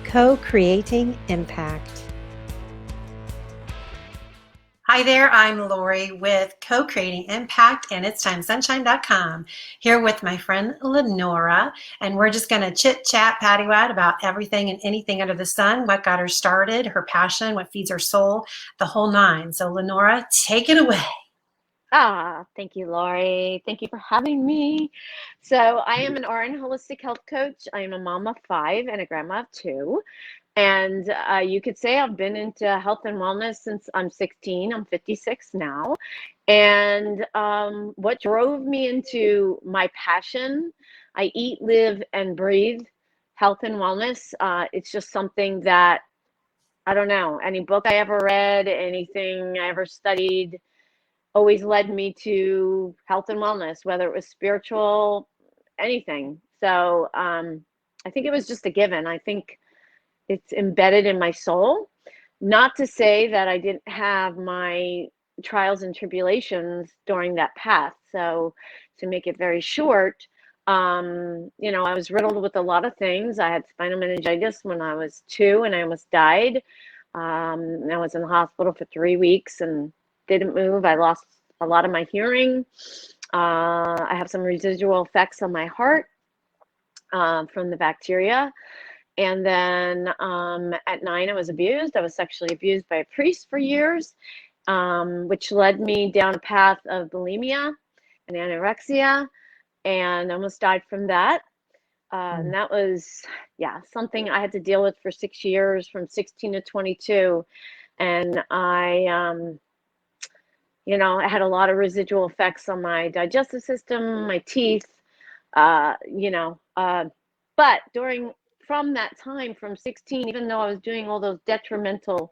Co-creating impact. Hi there, I'm Lori with Co-Creating Impact and itstimesunshine.com, here with my friend Lenora, and we're just going to chit-chat, paddywhack about everything and anything under the sun, what got her started, her passion, what feeds her soul, the whole nine. So Lenora, take it away. Thank you, Lori. Thank you for having me. So I am an RN holistic health coach. I am a mom of 5 and a grandma of 2. And you could say I've been into health and wellness since I'm 16. I'm 56 now. And what drove me into my passion, I eat, live, and breathe health and wellness. It's just something that, I don't know, any book I ever read, anything I ever studied, always led me to health and wellness, whether it was spiritual, anything. So I think it was just a given. I think it's embedded in my soul. Not to say that I didn't have my trials and tribulations during that path. So to make it very short, I was riddled with a lot of things. I had spinal meningitis when I was 2 and I almost died. I was in the hospital for 3 weeks and didn't move. I lost a lot of my hearing. I have some residual effects on my heart from the bacteria. And then at 9, I was abused. I was sexually abused by a priest for years, which led me down a path of bulimia and anorexia, and almost died from that. And that was, something I had to deal with for 6 years, from 16 to 22. And I had a lot of residual effects on my digestive system, my teeth, but from that time, from 16, even though I was doing all those detrimental,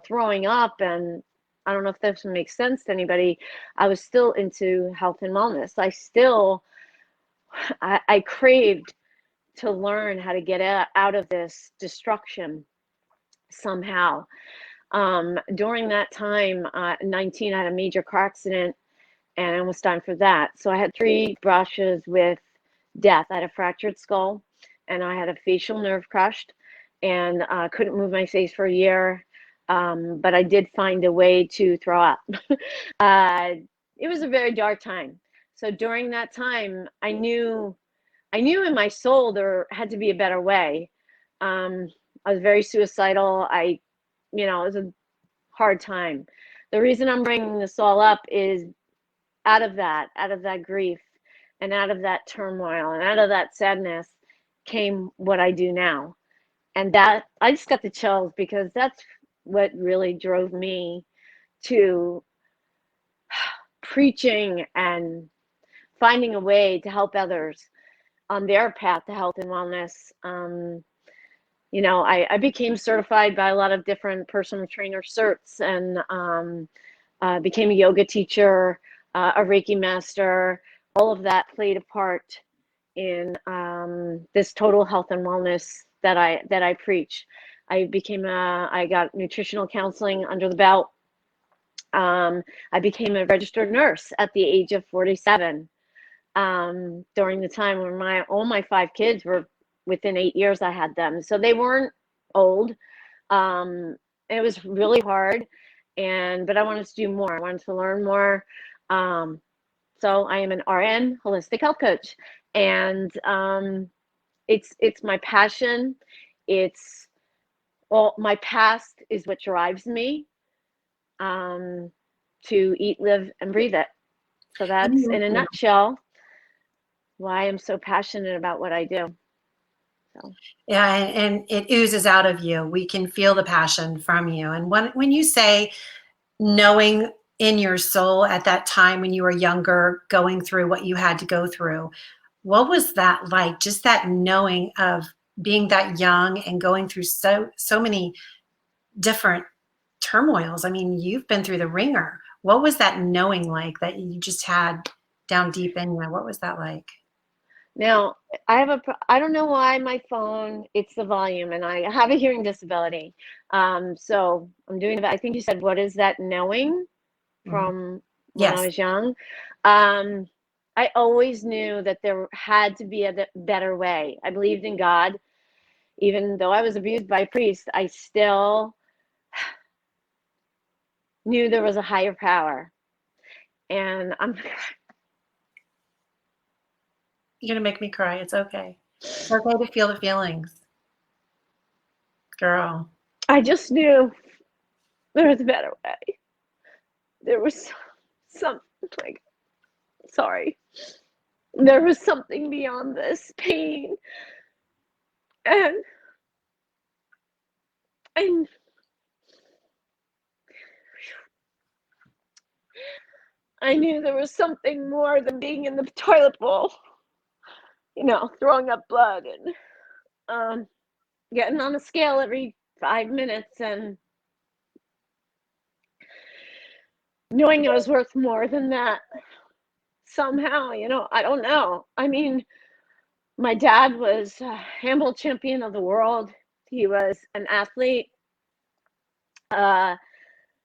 throwing up, and I don't know if this makes sense to anybody, I was still into health and wellness. I craved to learn how to get out of this destruction somehow. During that time, 19, I had a major car accident and I almost died for that. So I had 3 brushes with death. I had a fractured skull and I had a facial nerve crushed, and couldn't move my face for a year. But I did find a way to throw up. It was a very dark time. So during that time, I knew in my soul there had to be a better way. I was very suicidal. It was a hard time. The reason I'm bringing this all up is out of that grief and out of that turmoil and out of that sadness came what I do now. And that, I just got the chills, because that's what really drove me to preaching and finding a way to help others on their path to health and wellness. I became certified by a lot of different personal trainer certs, and became a yoga teacher, a Reiki master. All of that played a part in this total health and wellness that I preach. I got nutritional counseling under the belt. I became a registered nurse at the age of 47. During the time when all my 5 kids were within 8 years I had them. So they weren't old. It was really hard, but I wanted to do more. I wanted to learn more. So I am an RN holistic health coach, and it's my passion. My past is what drives me to eat, live, and breathe it. So that's, in a nutshell, why I'm so passionate about what I do. So. Yeah, and it oozes out of you. We can feel the passion from you. And when you say knowing in your soul at that time when you were younger, going through what you had to go through, what was that like? Just that knowing of being that young and going through so many different turmoils. I mean, you've been through the ringer. What was that knowing like that you just had down deep in you? What was that like? Now, I don't know why my phone, it's the volume, and I have a hearing disability. So I'm doing I think you said, what is that knowing from when I was young? I always knew that there had to be a better way. I believed in God, Even though I was abused by a priest, I still knew there was a higher power. And You're going to make me cry. It's okay. It's okay to feel the feelings. Girl. I just knew there was a better way. There was some, like, sorry. There was something beyond this pain. And I knew there was something more than being in the toilet bowl, throwing up blood and getting on a scale every 5 minutes and knowing I was worth more than that somehow, I don't know. I mean, my dad was a handball champion of the world. He was an athlete.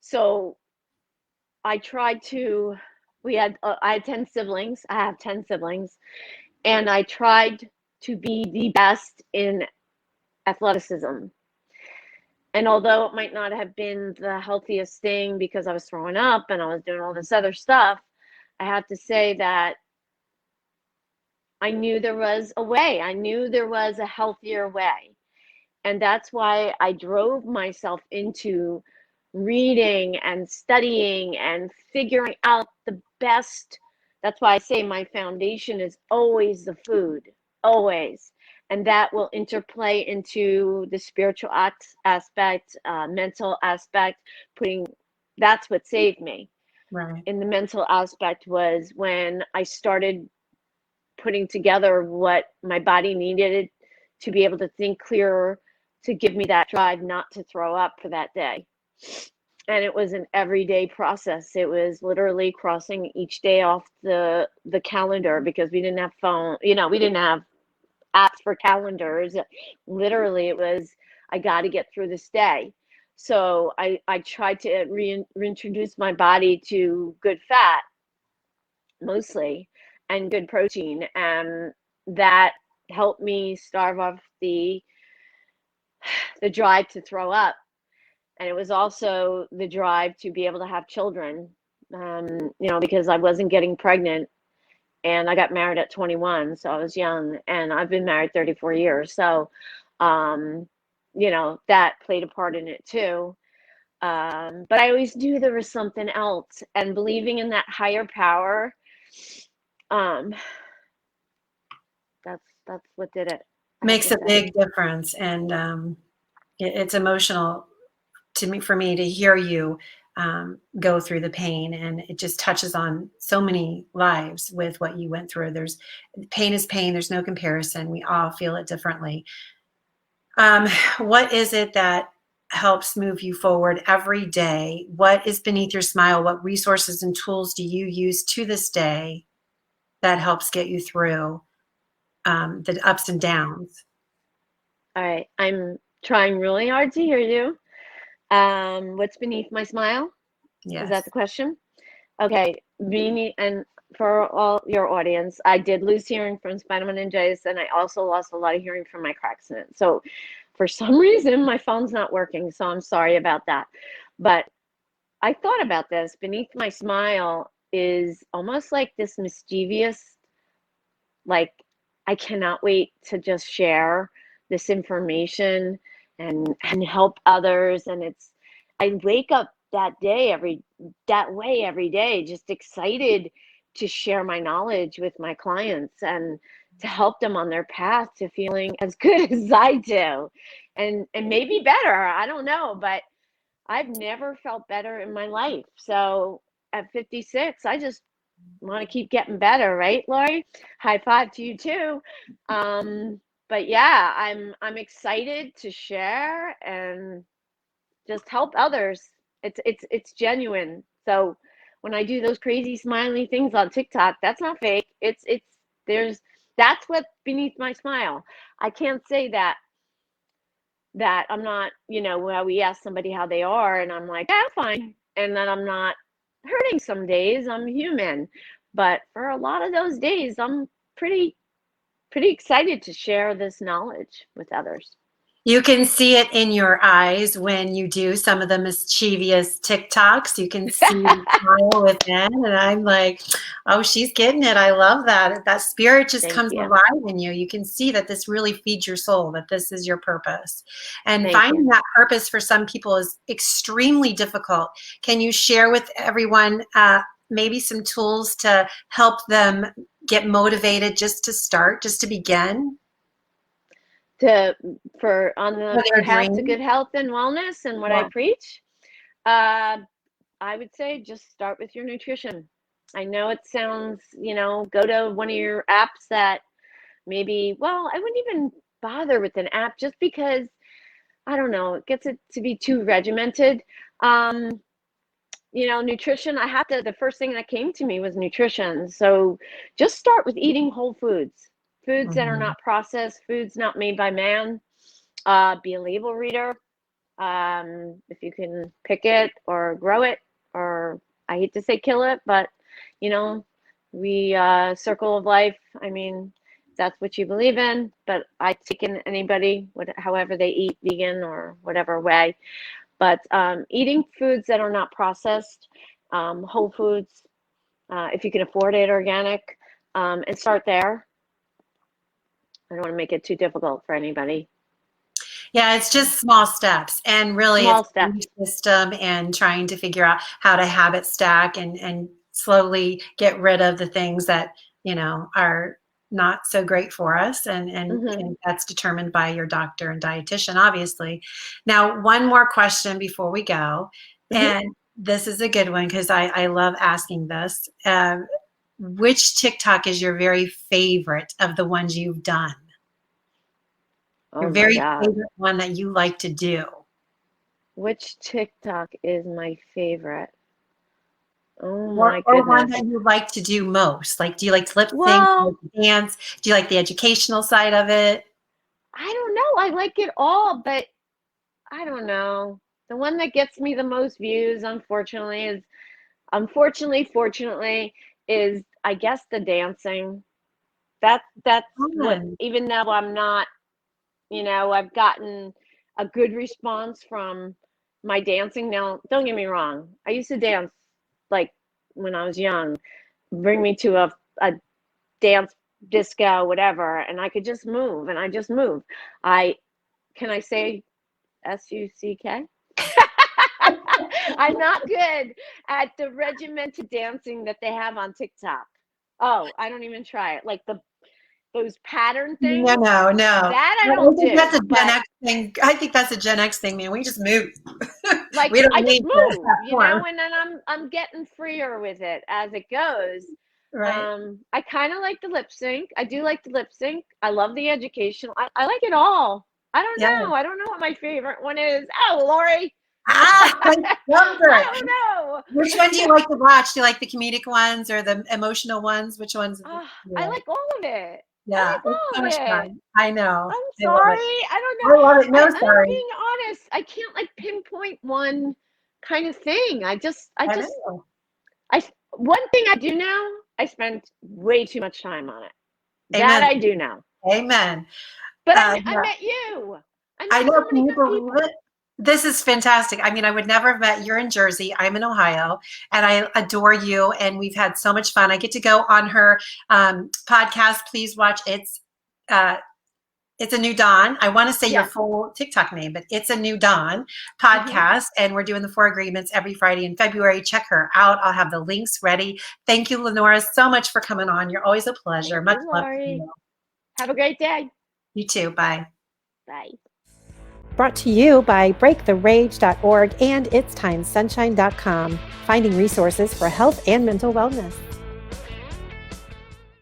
So I tried to, I had 10 siblings. I have 10 siblings. And I tried to be the best in athleticism. And although it might not have been the healthiest thing because I was throwing up and I was doing all this other stuff, I have to say that I knew there was a way. I knew there was a healthier way. And that's why I drove myself into reading and studying and figuring out the best. That's why I say my foundation is always the food, always. And that will interplay into the spiritual aspect, mental aspect, that's what saved me. Right. In the mental aspect was when I started putting together what my body needed to be able to think clearer, to give me that drive not to throw up for that day. And it was an everyday process. It was literally crossing each day off the calendar because we didn't have phone, we didn't have apps for calendars. Literally, it was, I got to get through this day. So I tried to reintroduce my body to good fat, mostly, and good protein. And that helped me starve off the drive to throw up. And it was also the drive to be able to have children, because I wasn't getting pregnant. And I got married at 21, so I was young, and I've been married 34 years. So, that played a part in it too. But I always knew there was something else, and believing in that higher power, that's what did it. Makes a big difference. And it's emotional for me to hear you go through the pain, and it just touches on so many lives with what you went through. Pain is pain. There's no comparison. We all feel it differently. What is it that helps move you forward every day? What is beneath your smile? What resources and tools do you use to this day that helps get you through the ups and downs? All right. I'm trying really hard to hear you. What's beneath my smile? Yes. Is that the question? Okay. And for all your audience, I did lose hearing from spinal meningitis, and I also lost a lot of hearing from my car accident. So for some reason, my phone's not working, so I'm sorry about that. But I thought about this. Beneath my smile is almost like this mischievous, like, I cannot wait to just share this information and help others. And I wake up that way every day, just excited to share my knowledge with my clients and to help them on their path to feeling as good as I do, and maybe better. I don't know, but I've never felt better in my life. So at 56, I just want to keep getting better, right, Lori? High five to you too. But yeah, I'm excited to share and just help others. It's genuine. So when I do those crazy smiley things on TikTok, that's not fake. That's what's beneath my smile. I can't say that I'm not, where we ask somebody how they are and I'm like, yeah, I'm fine. And that I'm not hurting some days. I'm human. But for a lot of those days, I'm pretty excited to share this knowledge with others. You can see it in your eyes when you do some of the mischievous TikToks. You can see the smile within, and I'm like, oh, she's getting it. I love that. That spirit just Thank comes you. alive in you. You can see that this really feeds your soul, that this is your purpose. And Thank finding you. that purpose for some people is extremely difficult. Can you share with everyone maybe some tools to help them get motivated just to start, just to begin? For on the For their path to dream? good health and wellness and what I Yeah. preach, I would say just start with your nutrition. I know it sounds, go to one of your apps that maybe, well, I wouldn't even bother with an app just because I don't know, it gets it to be too regimented. Um, nutrition, the first thing that came to me was nutrition. So just start with eating whole foods, foods that are Mhm. not processed, foods not made by man. Be a label reader. If you can pick it or grow it, or I hate to say kill it, but you know, circle of life. I mean, that's what you believe in, but I take in anybody, however they eat, vegan or whatever way. But eating foods that are not processed, whole foods, if you can afford it, organic, and start there. I don't want to make it too difficult for anybody. Yeah, it's just small steps, and really it's Small a steps. system and trying to figure out how to habit stack and slowly get rid of the things that, are not so great for us, Hmm. and that's determined by your doctor and dietitian, obviously. Now, one more question before we go, Hmm. and this is a good one because I love asking this. Which TikTok is your very favorite of the ones you've done? Your Oh my very God. favorite one that you like to do? Which TikTok is my favorite? Oh Or my one goodness. that you like to do most? Like, do you like to lip sync? Do you Well, like to dance? Do you like the educational side of it? I don't know. I like it all, but I don't know. The one that gets me the most views, fortunately, is I guess the dancing. That's what, Fun. even though I'm not, I've gotten a good response from my dancing. Now, don't get me wrong. I used to dance like when I was young. Bring me to a dance disco, whatever, and I could just move, and I just move. I Can I say SUCK? I'm not good at the regimented dancing that they have on TikTok. Oh, I don't even try it. Like those pattern No, things, no, no. that I I don't think that's do. a Gen But X thing. I think that's a Gen X thing, man. We just move. like We don't I just need to move, platform, and then I'm getting freer with it as it goes. right? I kind of like the lip sync. I do like the lip sync. I love the educational. I like it all. I don't Yeah. know. I don't know what my favorite one is. Oh, Lori. Ah, I I wonder. don't know. Which one do you like to watch? Do you like the comedic ones or the emotional ones? Which ones? Oh, I Yeah. like all of it. I Yeah, like it's all so of much it. fun. I know. I'm I love sorry. it. I don't know. I love it. No, I'm sorry. being honest. I can't like pinpoint one kind of thing. I know. One thing I do know, I spend way too much time on it. That Amen. I do know. Amen. But I Yeah, met you. I I met know. so Can many you good believe it? people. This is fantastic. I mean, I would never have met. You're in Jersey. I'm in Ohio, and I adore you. And we've had so much fun. I get to go on her podcast. Please watch. Uh, it's a New Dawn. I want to say your Yes. full TikTok name, but it's a New Dawn Hmm. podcast, and we're doing the 4 Agreements every Friday in February. Check her out. I'll have the links ready. Thank you, Lenora, so much for coming on. You're always a pleasure. Thank Much you, love to Lori. you. Have a great day. You too. Bye. Bye. Brought to you by breaktherage.org and itstimesunshine.com, finding resources for health and mental wellness.